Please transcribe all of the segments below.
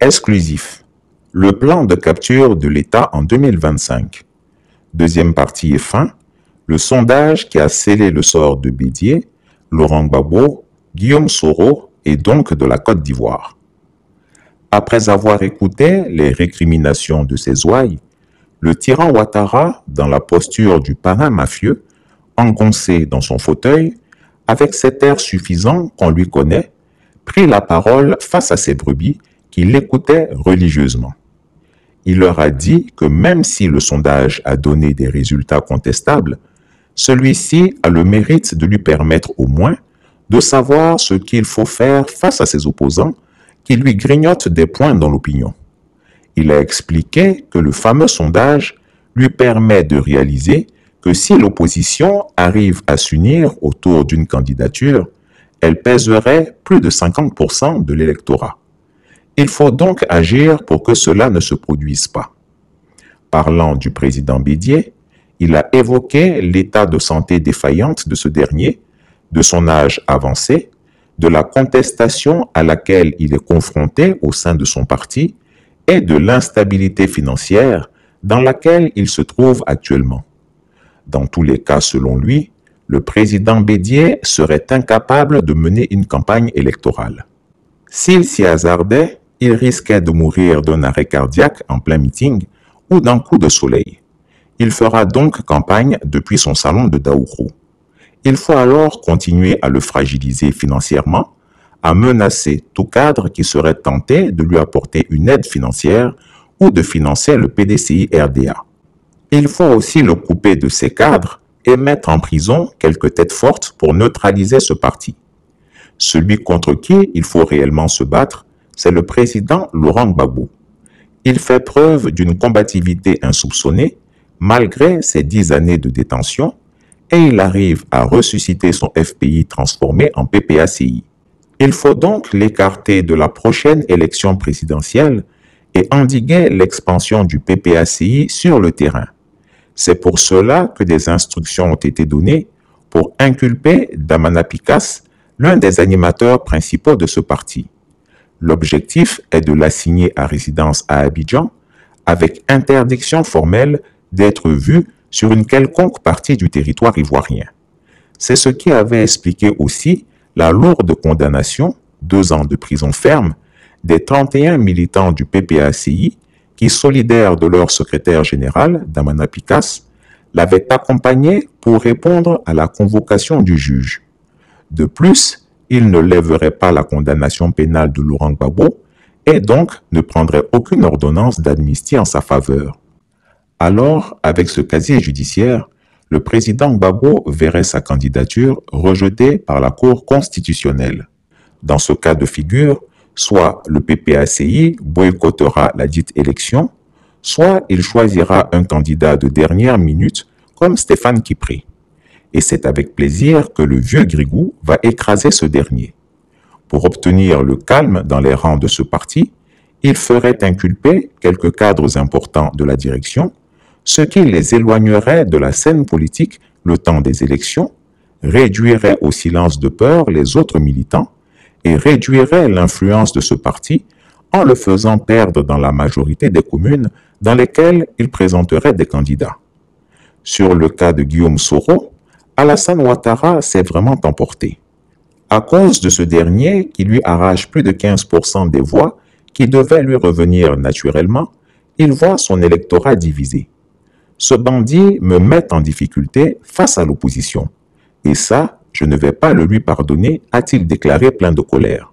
Exclusif. Le plan de capture de l'État en 2025. Deuxième partie et fin. Le sondage qui a scellé le sort de Bédié, Laurent Gbagbo, Guillaume Soro et donc de la Côte d'Ivoire. Après avoir écouté les récriminations de ses ouailles, le tyran Ouattara, dans la posture du parrain mafieux, engoncé dans son fauteuil, avec cet air suffisant qu'on lui connaît, prit la parole face à ses brebis qui l'écoutaient religieusement. Il leur a dit que même si le sondage a donné des résultats contestables, celui-ci a le mérite de lui permettre au moins de savoir ce qu'il faut faire face à ses opposants qui lui grignotent des points dans l'opinion. Il a expliqué que le fameux sondage lui permet de réaliser que si l'opposition arrive à s'unir autour d'une candidature, elle pèserait plus de 50% de l'électorat. Il faut donc agir pour que cela ne se produise pas. Parlant du président Bédié, il a évoqué l'état de santé défaillante de ce dernier, de son âge avancé, de la contestation à laquelle il est confronté au sein de son parti et de l'instabilité financière dans laquelle il se trouve actuellement. Dans tous les cas, selon lui, le président Bédié serait incapable de mener une campagne électorale. S'il s'y hasardait, il risquait de mourir d'un arrêt cardiaque en plein meeting ou d'un coup de soleil. Il fera donc campagne depuis son salon de Daourou. Il faut alors continuer à le fragiliser financièrement, à menacer tout cadre qui serait tenté de lui apporter une aide financière ou de financer le PDCI-RDA. Il faut aussi le couper de ses cadres et mettre en prison quelques têtes fortes pour neutraliser ce parti. Celui contre qui il faut réellement se battre, c'est le président Laurent Gbagbo. Il fait preuve d'une combativité insoupçonnée malgré ses 10 années de détention et il arrive à ressusciter son FPI transformé en PPACI. Il faut donc l'écarter de la prochaine élection présidentielle et endiguer l'expansion du PPACI sur le terrain. C'est pour cela que des instructions ont été données pour inculper Damana Picasse, l'un des animateurs principaux de ce parti. L'objectif est de l'assigner à résidence à Abidjan avec interdiction formelle d'être vu sur une quelconque partie du territoire ivoirien. C'est ce qui avait expliqué aussi la lourde condamnation, 2 ans de prison ferme, des 31 militants du PPACI qui, solidaires de leur secrétaire général, Damana Picasse, l'avaient accompagné pour répondre à la convocation du juge. De plus, il ne lèverait pas la condamnation pénale de Laurent Gbagbo et donc ne prendrait aucune ordonnance d'amnistie en sa faveur. Alors, avec ce casier judiciaire, le président Gbagbo verrait sa candidature rejetée par la Cour constitutionnelle. Dans ce cas de figure, soit le PPACI boycottera la dite élection, soit il choisira un candidat de dernière minute comme Stéphane Kipré. Et c'est avec plaisir que le vieux Grigou va écraser ce dernier. Pour obtenir le calme dans les rangs de ce parti, il ferait inculper quelques cadres importants de la direction, ce qui les éloignerait de la scène politique le temps des élections, réduirait au silence de peur les autres militants et réduirait l'influence de ce parti en le faisant perdre dans la majorité des communes dans lesquelles il présenterait des candidats. Sur le cas de Guillaume Soro, Alassane Ouattara s'est vraiment emporté. À cause de ce dernier qui lui arrache plus de 15% des voix qui devaient lui revenir naturellement, il voit son électorat divisé. Ce bandit me met en difficulté face à l'opposition. Et ça, je ne vais pas le lui pardonner, a-t-il déclaré plein de colère.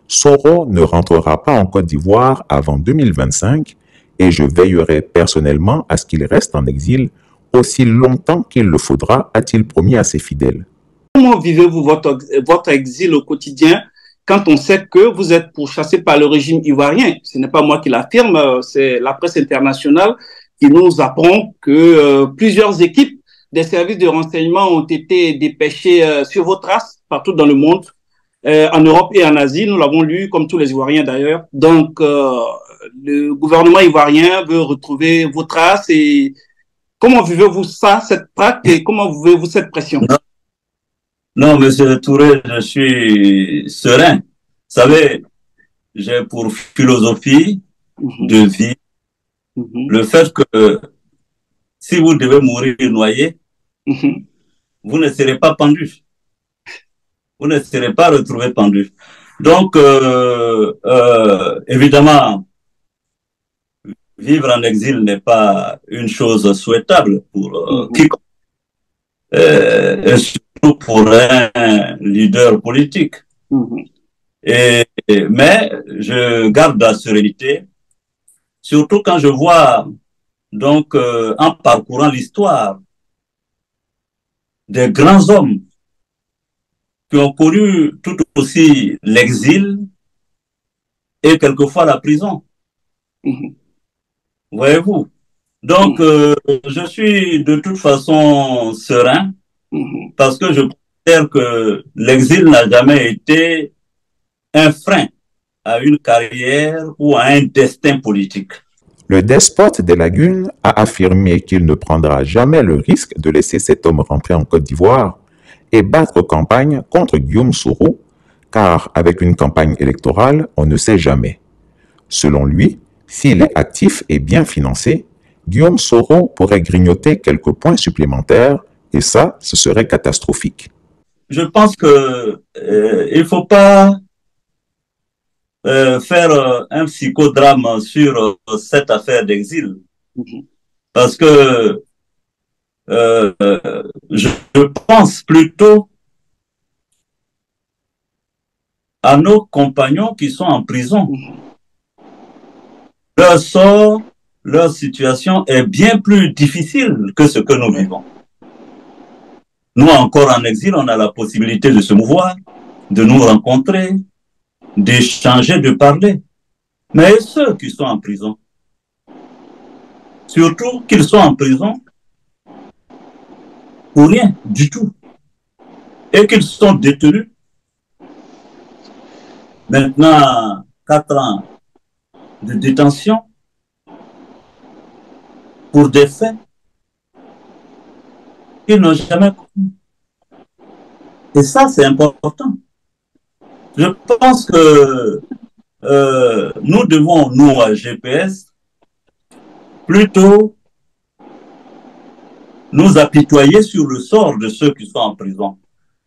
Soro ne rentrera pas en Côte d'Ivoire avant 2025 et je veillerai personnellement à ce qu'il reste en exil aussi longtemps qu'il le faudra, a-t-il promis à ses fidèles. Comment vivez-vous votre exil au quotidien quand on sait que vous êtes pourchassé par le régime ivoirien? Ce n'est pas moi qui l'affirme, c'est la presse internationale qui nous apprend que plusieurs équipes des services de renseignement ont été dépêchées sur vos traces partout dans le monde, en Europe et en Asie. Nous l'avons lu, comme tous les Ivoiriens d'ailleurs. Donc, le gouvernement ivoirien veut retrouver vos traces. Et comment vivez-vous ça, cette traque, et comment vivez-vous cette pression? Non, monsieur Touré, je suis serein. Vous savez, j'ai pour philosophie de vie le fait que si vous devez mourir noyé, vous ne serez pas pendu. Vous ne serez pas retrouvé pendu. Donc, évidemment, vivre en exil n'est pas une chose souhaitable pour quiconque, et surtout pour un leader politique. Mais je garde la sérénité, surtout quand je vois, donc, en parcourant l'histoire, des grands hommes qui ont connu tout aussi l'exil et quelquefois la prison. Voyez-vous? Donc, je suis de toute façon serein parce que je considère que l'exil n'a jamais été un frein à une carrière ou à un destin politique. Le despote des lagunes a affirmé qu'il ne prendra jamais le risque de laisser cet homme rentrer en Côte d'Ivoire et battre campagne contre Guillaume Soro, car avec une campagne électorale, on ne sait jamais. Selon lui, s'il est actif et bien financé, Guillaume Soro pourrait grignoter quelques points supplémentaires et ça, ce serait catastrophique. Je pense que il faut pas faire un psychodrame sur cette affaire d'exil, parce que je pense plutôt à nos compagnons qui sont en prison. Leur sort, leur situation est bien plus difficile que ce que nous vivons. Nous, encore en exil, on a la possibilité de se mouvoir, de nous rencontrer, d'échanger, de parler. Mais ceux qui sont en prison, surtout qu'ils sont en prison pour rien du tout, et qu'ils sont détenus maintenant 4 ans de détention pour des faits qu'ils n'ont jamais commis. Et ça, c'est important. Je pense que nous devons, nous, à GPS, plutôt nous apitoyer sur le sort de ceux qui sont en prison.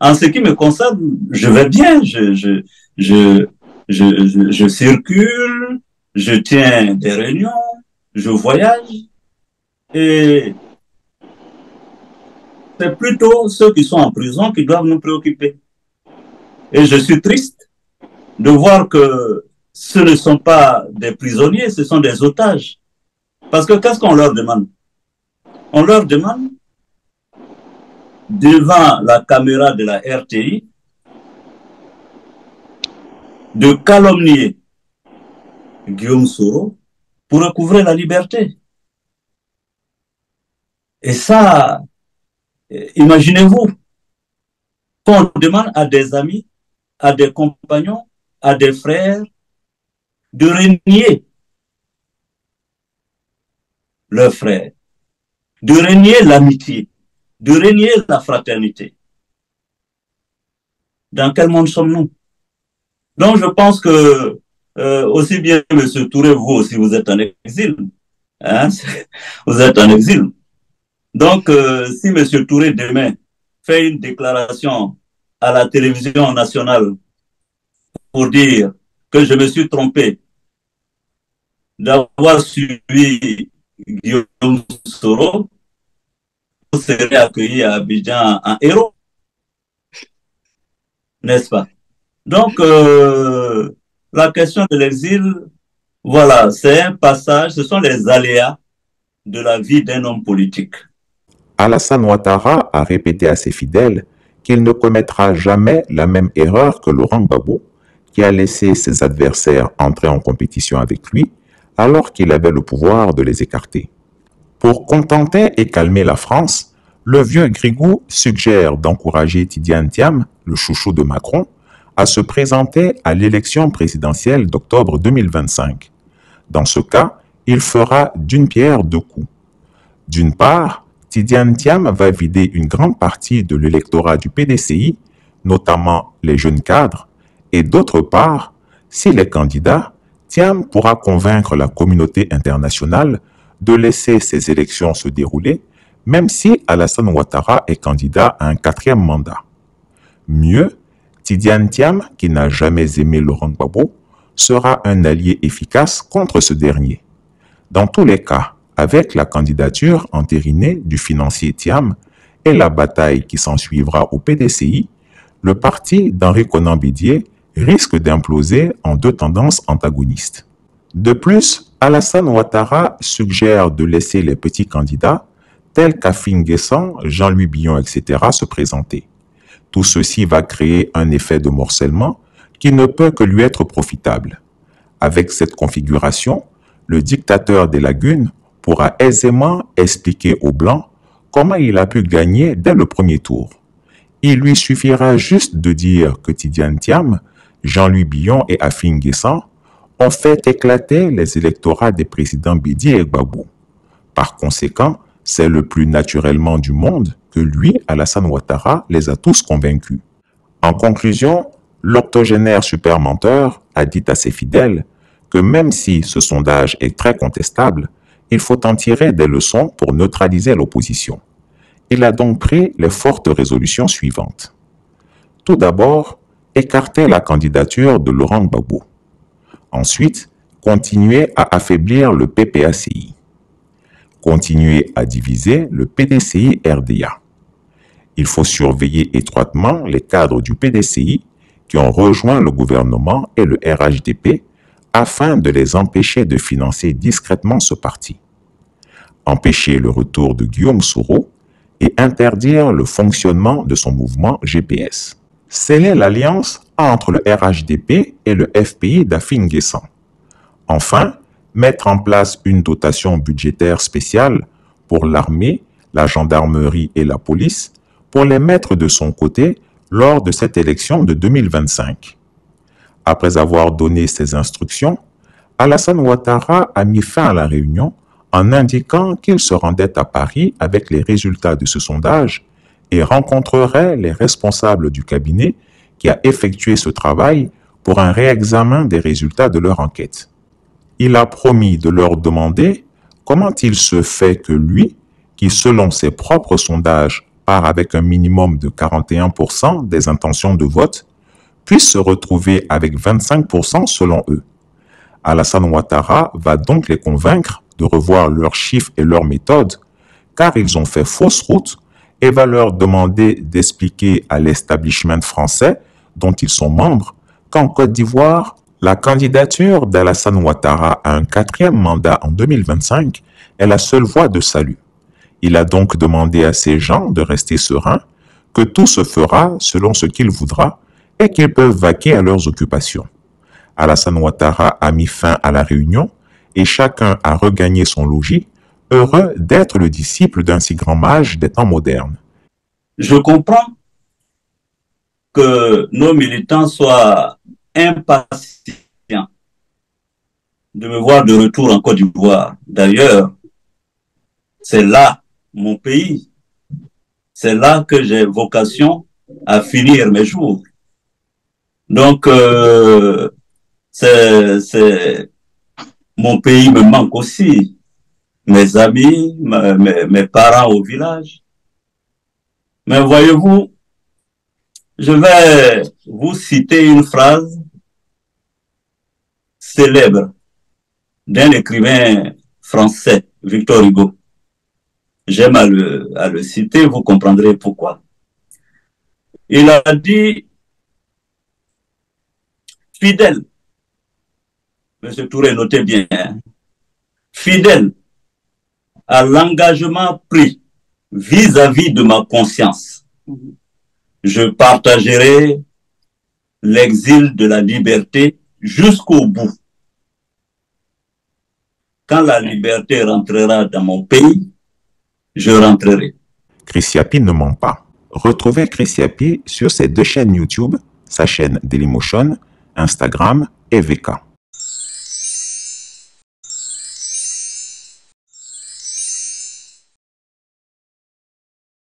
En ce qui me concerne, je vais bien, je circule, je tiens des réunions, je voyage, et c'est plutôt ceux qui sont en prison qui doivent nous préoccuper. Et je suis triste de voir que ce ne sont pas des prisonniers, ce sont des otages. Parce que qu'est-ce qu'on leur demande? On leur demande, devant la caméra de la RTI, de calomnier Guillaume Soro pour recouvrer la liberté. Et ça, imaginez-vous, qu'on demande à des amis, à des compagnons, à des frères, de renier leurs frères, de renier l'amitié, de renier la fraternité. Dans quel monde sommes-nous? Donc je pense que aussi bien M. Touré, vous aussi vous êtes en exil. Hein? Vous êtes en exil. Donc si M. Touré demain fait une déclaration à la télévision nationale pour dire que je me suis trompé d'avoir suivi Guillaume Soro, vous serez accueilli à Abidjan en héros, n'est-ce pas? Donc, la question de l'exil, voilà, c'est un passage, ce sont les aléas de la vie d'un homme politique. Alassane Ouattara a répété à ses fidèles qu'il ne commettra jamais la même erreur que Laurent Gbagbo, qui a laissé ses adversaires entrer en compétition avec lui alors qu'il avait le pouvoir de les écarter. Pour contenter et calmer la France, le vieux Grigou suggère d'encourager Tidiane Thiam, le chouchou de Macron, à se présenter à l'élection présidentielle d'octobre 2025. Dans ce cas, il fera d'une pierre deux coups. D'une part, Tidiane Thiam va vider une grande partie de l'électorat du PDCI, notamment les jeunes cadres, et d'autre part, S'il est candidat, Thiam pourra convaincre la communauté internationale de laisser ces élections se dérouler, même si Alassane Ouattara est candidat à un 4e mandat. Mieux, Tidiane Thiam, qui n'a jamais aimé Laurent Gbagbo, sera un allié efficace contre ce dernier. Dans tous les cas, avec la candidature entérinée du financier Thiam et la bataille qui s'ensuivra au PDCI, le parti d'Henri Konan Bédié risque d'imploser en 2 tendances antagonistes. De plus, Alassane Ouattara suggère de laisser les petits candidats, tels qu'Afin Guessan, Jean-Louis Billon, etc., se présenter. Tout ceci va créer un effet de morcellement qui ne peut que lui être profitable. Avec cette configuration, le dictateur des lagunes pourra aisément expliquer aux Blancs comment il a pu gagner dès le premier tour. Il lui suffira juste de dire que Tidiane Thiam, Jean-Louis Billon et Afin Guessan ont fait éclater les électorats des présidents Bédié et Gbagbo. Par conséquent, c'est le plus naturellement du monde que lui, Alassane Ouattara, les a tous convaincus. En conclusion, l'octogénaire super menteur a dit à ses fidèles que même si ce sondage est très contestable, il faut en tirer des leçons pour neutraliser l'opposition. Il a donc pris les fortes résolutions suivantes. Tout d'abord, écarter la candidature de Laurent Gbagbo. Ensuite, continuer à affaiblir le PPACI. Continuer à diviser le PDCI-RDA. Il faut surveiller étroitement les cadres du PDCI qui ont rejoint le gouvernement et le RHDP afin de les empêcher de financer discrètement ce parti. Empêcher le retour de Guillaume Soro et interdire le fonctionnement de son mouvement GPS. Sceller l'alliance entre le RHDP et le FPI d'Afin Guessan. Enfin, mettre en place une dotation budgétaire spéciale pour l'armée, la gendarmerie et la police pour les mettre de son côté lors de cette élection de 2025. Après avoir donné ces instructions, Alassane Ouattara a mis fin à la réunion en indiquant qu'il se rendait à Paris avec les résultats de ce sondage et rencontrerait les responsables du cabinet qui a effectué ce travail pour un réexamen des résultats de leur enquête. Il a promis de leur demander comment il se fait que lui, qui selon ses propres sondages part avec un minimum de 41% des intentions de vote, puisse se retrouver avec 25% selon eux. Alassane Ouattara va donc les convaincre de revoir leurs chiffres et leurs méthodes, car ils ont fait fausse route, et va leur demander d'expliquer à l'establishment français dont ils sont membres qu'en Côte d'Ivoire, la candidature d'Alassane Ouattara à un 4e mandat en 2025 est la seule voie de salut. Il a donc demandé à ces gens de rester sereins, que tout se fera selon ce qu'il voudra et qu'ils peuvent vaquer à leurs occupations. Alassane Ouattara a mis fin à la réunion et chacun a regagné son logis, heureux d'être le disciple d'un si grand mage des temps modernes. Je comprends que nos militants soient impatients de me voir de retour en Côte d'Ivoire. D'ailleurs, c'est là mon pays. C'est là que j'ai vocation à finir mes jours. Donc, mon pays me manque aussi. Mes amis, mes parents au village. Mais voyez-vous, je vais vous citer une phrase célèbre d'un écrivain français, Victor Hugo. J'aime à le citer, vous comprendrez pourquoi. Il a dit, fidèle, M. Touré, notez bien, hein, fidèle à l'engagement pris vis-à-vis de ma conscience, je partagerai l'exil de la liberté jusqu'au bout. Quand la liberté rentrera dans mon pays, je rentrerai. Chris Yapi ne ment pas. Retrouvez Chris Yapi sur ses 2 chaînes YouTube, sa chaîne Dailymotion, Instagram et VK.